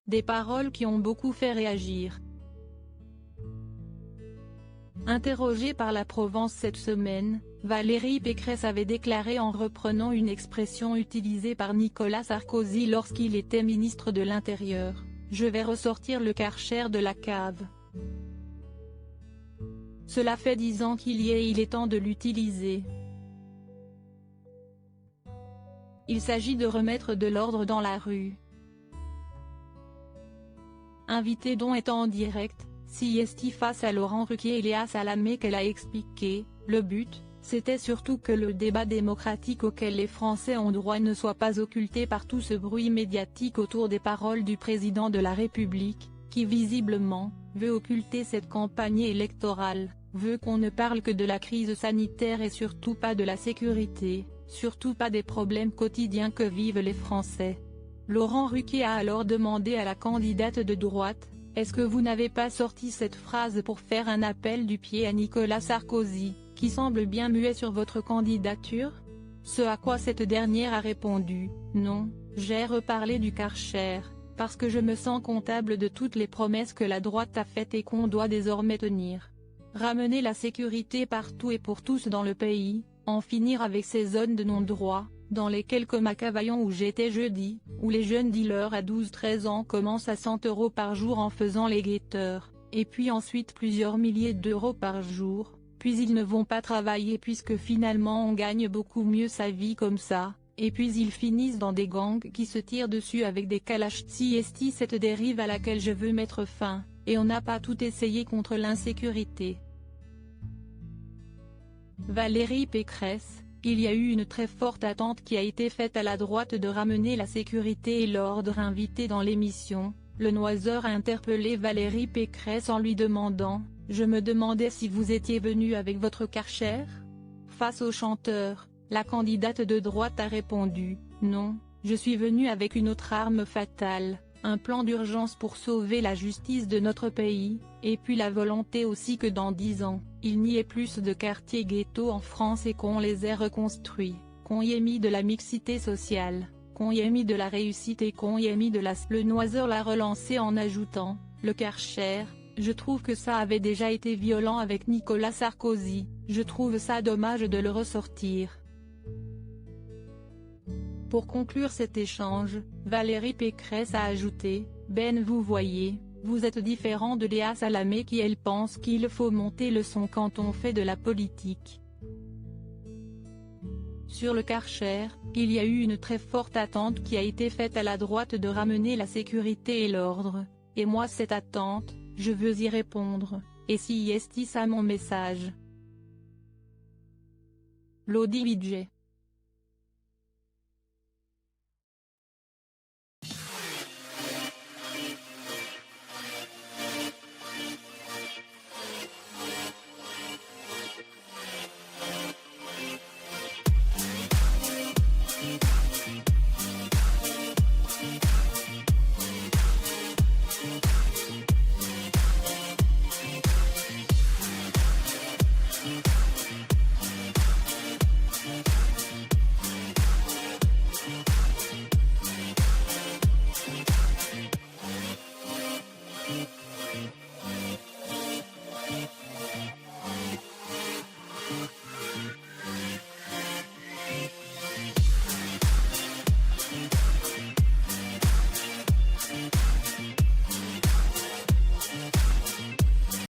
Des paroles qui ont beaucoup fait réagir. Interrogée par la Provence cette semaine, Valérie Pécresse avait déclaré en reprenant une expression utilisée par Nicolas Sarkozy lorsqu'il était ministre de l'Intérieur: « Je vais ressortir le Karcher de la cave. Cela fait 10 ans qu'il y est et il est temps de l'utiliser. » Il s'agit de remettre de l'ordre dans la rue. Invité dont est en direct, CIST face à Laurent Ruquier et Léa Salamé, qu'elle a expliqué: « Le but, c'était surtout que le débat démocratique auquel les Français ont droit ne soit pas occulté par tout ce bruit médiatique autour des paroles du président de la République, qui visiblement, veut occulter cette campagne électorale, veut qu'on ne parle que de la crise sanitaire et surtout pas de la sécurité, surtout pas des problèmes quotidiens que vivent les Français. » Laurent Ruquier a alors demandé à la candidate de droite: « Est-ce que vous n'avez pas sorti cette phrase pour faire un appel du pied à Nicolas Sarkozy, qui semble bien muet sur votre candidature ?» Ce à quoi cette dernière a répondu: « Non, j'ai reparlé du Karcher, parce que je me sens comptable de toutes les promesses que la droite a faites et qu'on doit désormais tenir. Ramener la sécurité partout et pour tous dans le pays, en finir avec ces zones de non-droit, dans les quelques Macavaillons où j'étais jeudi, où les jeunes dealers à 12-13 ans commencent à 100 € par jour en faisant les guetteurs, et puis ensuite plusieurs milliers d'euros par jour, puis ils ne vont pas travailler puisque finalement on gagne beaucoup mieux sa vie comme ça, et puis ils finissent dans des gangs qui se tirent dessus avec des kalash. CIST, cette dérive à laquelle je veux mettre fin, et on n'a pas tout essayé contre l'insécurité. » Valérie Pécresse: « Il y a eu une très forte attente qui a été faite à la droite de ramener la sécurité et l'ordre. » Invité dans l'émission, Le Noiseur a interpellé Valérie Pécresse en lui demandant: « Je me demandais si vous étiez venu avec votre Karcher ?» Face au chanteur, la candidate de droite a répondu: « Non, je suis venue avec une autre arme fatale, un plan d'urgence pour sauver la justice de notre pays, et puis la volonté aussi que dans 10 ans, il n'y ait plus de quartiers ghetto en France et qu'on les ait reconstruits, qu'on y ait mis de la mixité sociale, qu'on y ait mis de la réussite et qu'on y ait mis de la…» Le Noiseur l'a relancé en ajoutant: « Le Karcher, je trouve que ça avait déjà été violent avec Nicolas Sarkozy, je trouve ça dommage de le ressortir. » Pour conclure cet échange, Valérie Pécresse a ajouté: « Ben vous voyez, vous êtes différent de Léa Salamé qui elle pense qu'il faut monter le son quand on fait de la politique. » Sur le Karcher, il y a eu une très forte attente qui a été faite à la droite de ramener la sécurité et l'ordre, et moi cette attente, je veux y répondre, et CIST ça mon message. Lodi Widget.